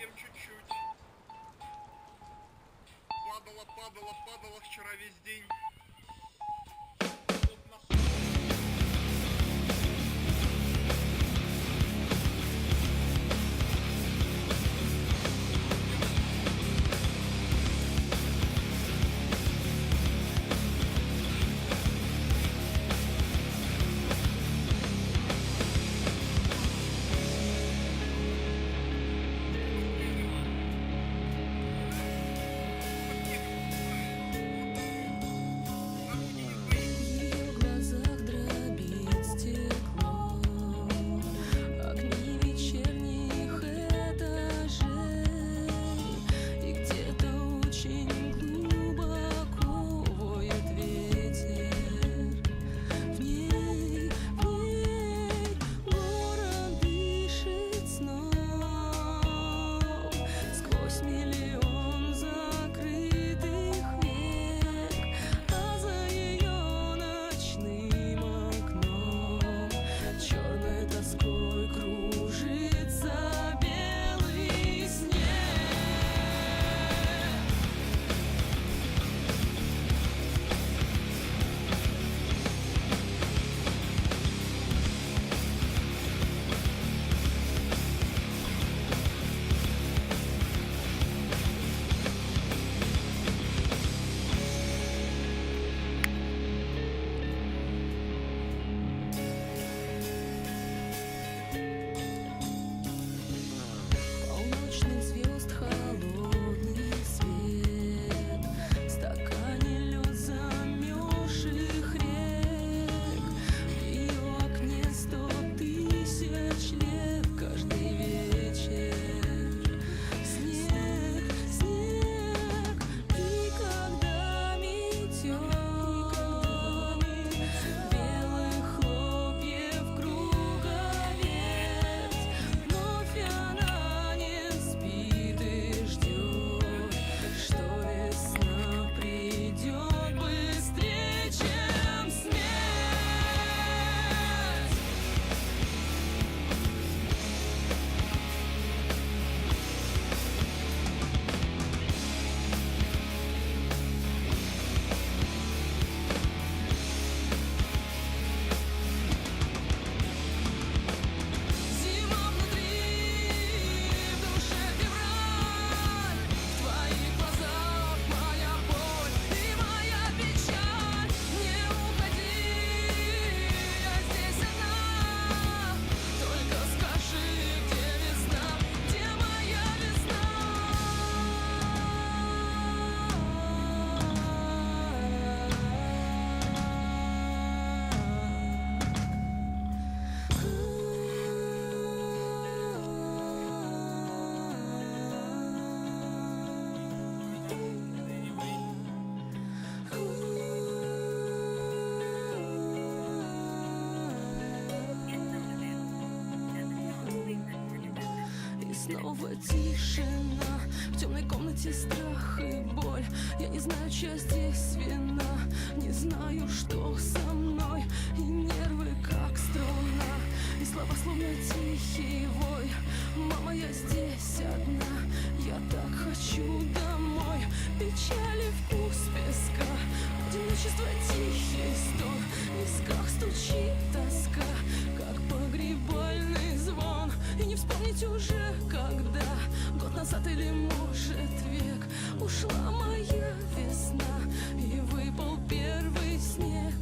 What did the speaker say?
совсем чуть-чуть. Падала вчера весь день. Снова тишина, в темной комнате страх и боль. Я не знаю, чья здесь вина, не знаю, что со мной. И нервы как струна, и слова словно тихий вой. Мама, я здесь одна, я так хочу домой. Печали вкус песка, одиночество тихий стон. В висках стучит тоска, как погребальный звон. И не вспомнить уже, когда год назад или, может, век ушла моя весна, и выпал первый снег.